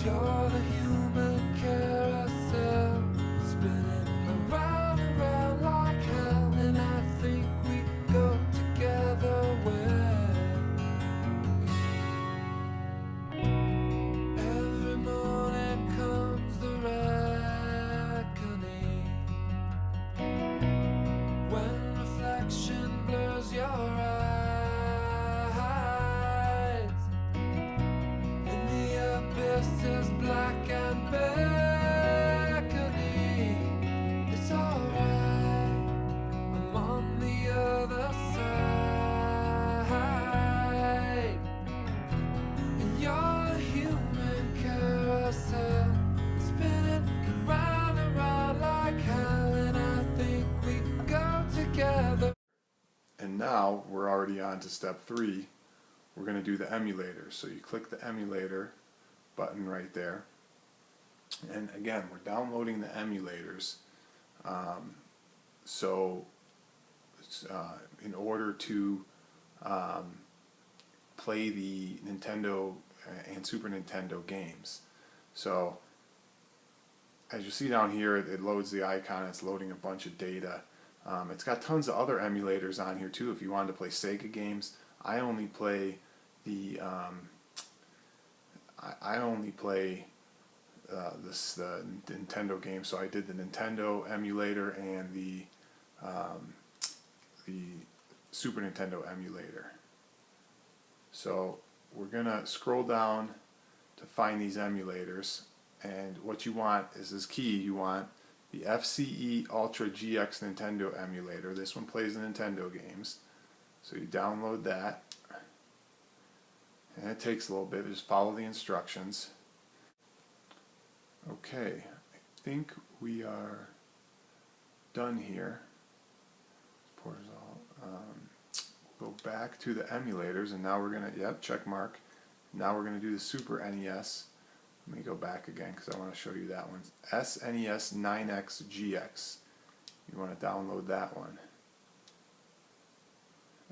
You're the human carousel, spinning around and round like hell, and I think we go together well. Every morning comes the reckoning, when reflection blurs your eyes, and the abyss is black and beckoning. It's alright, I'm on the other side, and you're a human carousel, spinning round and round like hell, and I think we go together. And now we're already on to step 3. We're going to do the emulator. So you click the emulator button right there. And again, we're downloading the emulators. In order to play the Nintendo and Super Nintendo games. So as you see down here, it loads the icon. It's loading a bunch of data. It's got tons of other emulators on here too if you wanted to play Sega games. I only play the the Nintendo game, so I did the Nintendo emulator and the Super Nintendo emulator. So we're gonna scroll down to find these emulators, and what you want is this key. You want the FCE Ultra GX Nintendo emulator. This one plays the Nintendo games. So you download that, and it takes a little bit. Just follow the instructions. Okay, I think we are done here. Go back to the emulators, and now we're gonna, check mark. Now we're gonna do the Super NES. Let me go back again because I want to show you that one. SNES 9X GX. You want to download that one.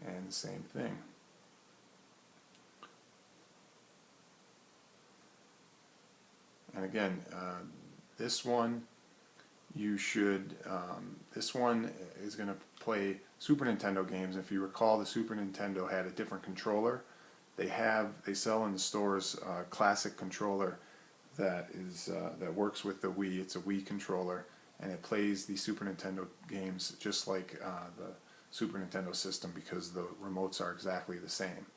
And the same thing. And again, this one this one is going to play Super Nintendo games. If you recall, the Super Nintendo had a different controller. They sell in the stores a classic controller that works with the Wii. It's a Wii controller, and it plays the Super Nintendo games just like the Super Nintendo system because the remotes are exactly the same.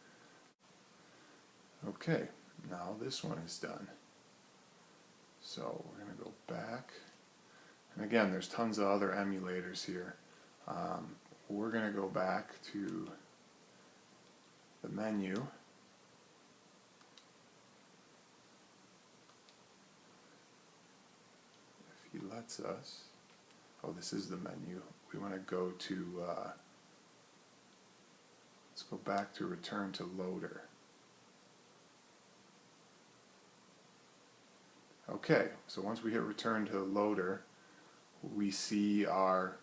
Okay, now this one is done. So we're going to go back, and again, there's tons of other emulators here. We're going to go back to the menu. He lets us. Oh, this is the menu. We want to go to, let's go back to return to loader. Okay, so once we hit return to loader, we see our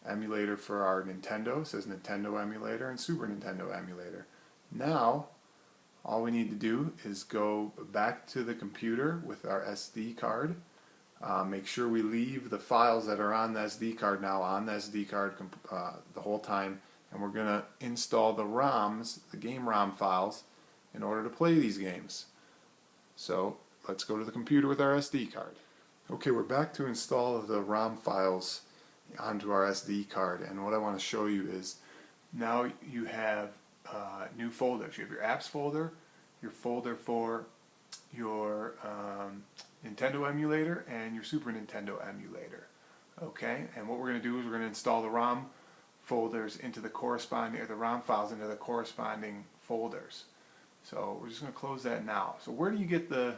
emulator for our Nintendo. It says Nintendo emulator and Super Nintendo emulator. Now, all we need to do is go back to the computer with our SD card. Make sure we leave the files that are on the SD card now on the SD card the whole time, and we're going to install the ROMs, the game ROM files, in order to play these games. So let's go to the computer with our SD card. Okay, we're back to install the ROM files onto our SD card, and what I want to show you is now you have new folders. You have your apps folder, your folder for your Nintendo emulator, and your Super Nintendo emulator. Okay, and what we're going to do is we're going to install the ROM folders into the corresponding, or the ROM files into the corresponding folders. So we're just going to close that now. So where do you get the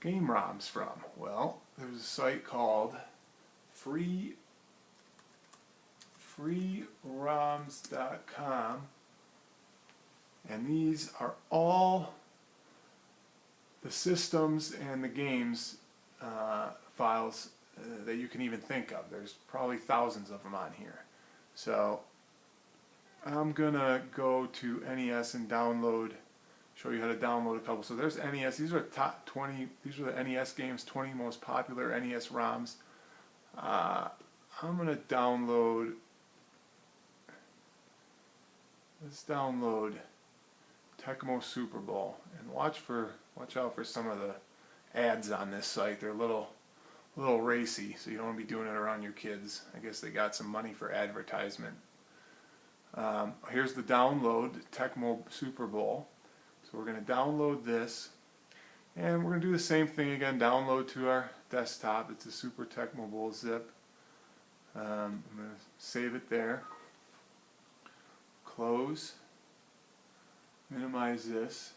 game ROMs from? Well, there's a site called freeroms.com, and these are all the systems and the games files that you can even think of. There's probably thousands of them on here. So I'm gonna go to NES and download show you how to download a couple. So there's NES. These are top 20. These are the NES games, 20 most popular NES ROMs. I'm gonna download. Let's download Tecmo Super Bowl and watch out for some of the ads on this site. They're a little racy, so you don't want to be doing it around your kids. I guess they got some money for advertisement. Here's the download, Tecmo Super Bowl. So we're going to download this, and we're going to do the same thing again, download to our desktop. It's a Super Tecmo Bowl zip. I'm going to save it there. Close. Minimize this.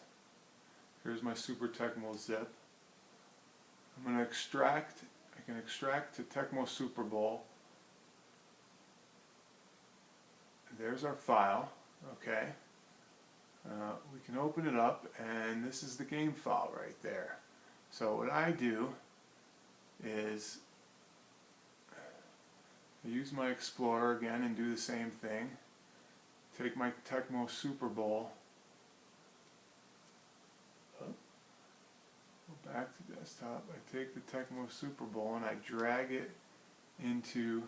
Here's my Super Tecmo zip. I'm going to extract. I can extract to Tecmo Super Bowl. There's our file. Okay. We can open it up, and this is the game file right there. So what I do is I use my Explorer again and do the same thing. Take my Tecmo Super Bowl. Go back to desktop. I take the Tecmo Super Bowl and I drag it into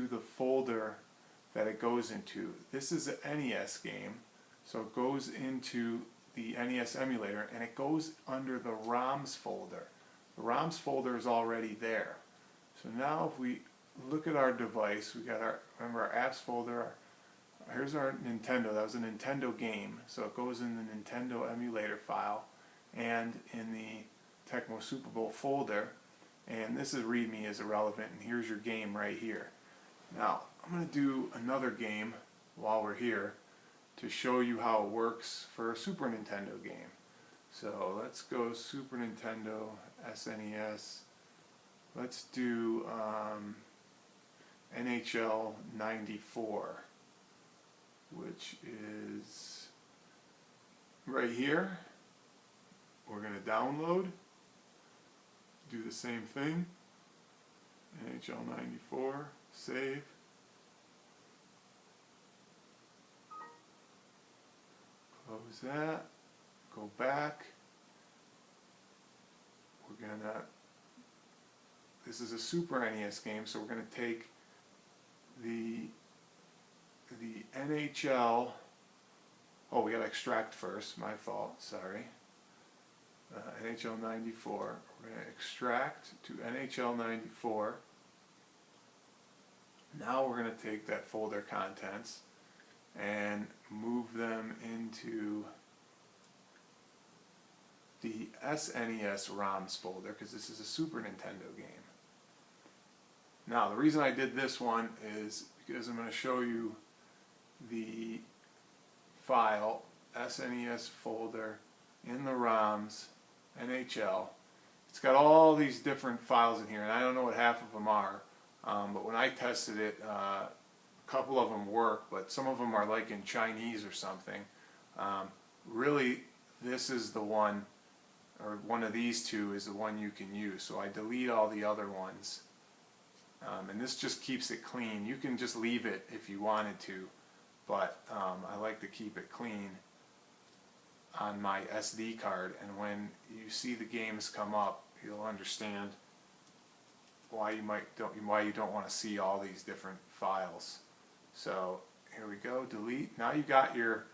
the folder that it goes into. This is an NES game, so it goes into the NES emulator and it goes under the ROMs folder. The ROMs folder is already there. So now if we look at our device, we got remember our apps folder. Here's our Nintendo. That was a Nintendo game, so it goes in the Nintendo emulator file and in the Tecmo Super Bowl folder. And this is README is irrelevant, and here's your game right here. Now, I'm going to do another game while we're here to show you how it works for a Super Nintendo game. So let's go Super Nintendo, SNES. Let's do NHL 94, which is right here. We're going to download, do the same thing, NHL 94, save. Close that, go back. We're gonna, this is a Super NES game, so we're gonna take the NHL, oh, we gotta extract first, my fault, sorry. NHL 94, we're gonna extract to NHL 94. Now we're gonna take that folder contents and move them into the SNES ROMs folder, because this is a Super Nintendo game. Now the reason I did this one is because I'm going to show you the file SNES folder in the ROMs NHL. It's got all these different files in here, and I don't know what half of them are, but when I tested it, a couple of them work, but some of them are like in Chinese or something. Really, this is the one, or one of these two is the one you can use. So I delete all the other ones, and this just keeps it clean. You can just leave it if you wanted to, but I like to keep it clean on my SD card, and when you see the games come up, you'll understand why you don't want to see all these different files. So here we go, delete. Now you got your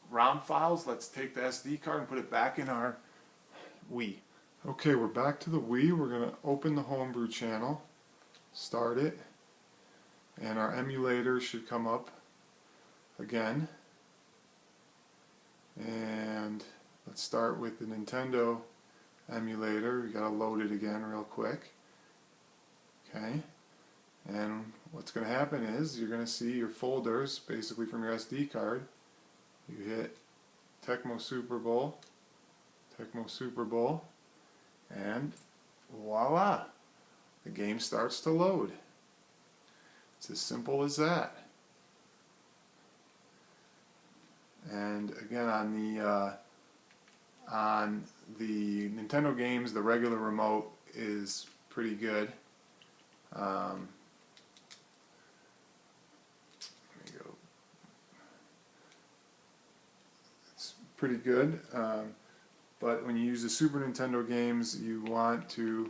ROM files. Let's take the SD card and put it back in our Wii. Okay, we're back to the Wii. We're going to open the homebrew channel, start it, and our emulator should come up again. And let's start with the Nintendo emulator. We got to load it again real quick. Okay. And what's going to happen is you're going to see your folders basically from your SD card. You hit Tecmo Super Bowl, and voila! The game starts to load. It's as simple as that. And again, on the Nintendo games, the regular remote is pretty good. Let me go. pretty good. But when you use the Super Nintendo games, you want to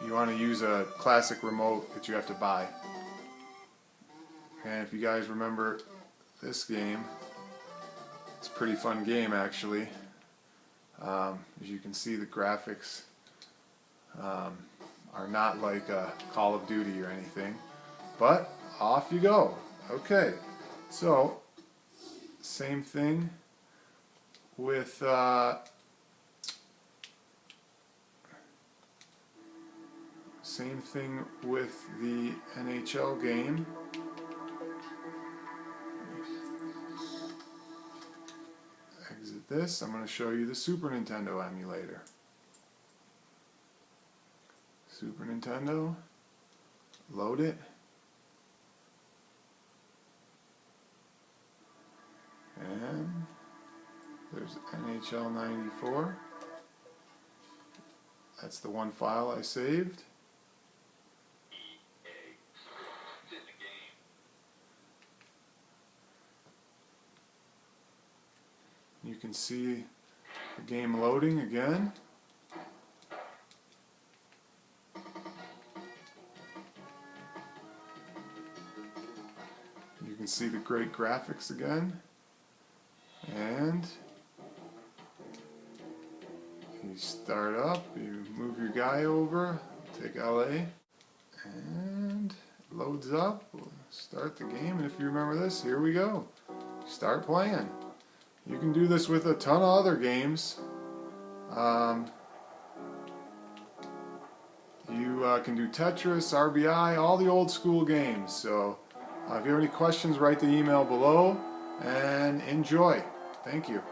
use a classic remote that you have to buy. And if you guys remember this game, it's a pretty fun game actually. As you can see, the graphics are not like Call of Duty or anything, but off you go. Okay, so same thing with the NHL game. Exit this. I'm going to show you the Super Nintendo emulator. Super Nintendo, load it, and there's NHL 94. That's the one file I saved. You can see the game loading again. You can see the great graphics again. And you start up, you move your guy over, take LA, and it loads up. We'll start the game, and if you remember this, here we go. Start playing. You can do this with a ton of other games. You can do Tetris, RBI, all the old school games. So if you have any questions, write the email below, and enjoy. Thank you.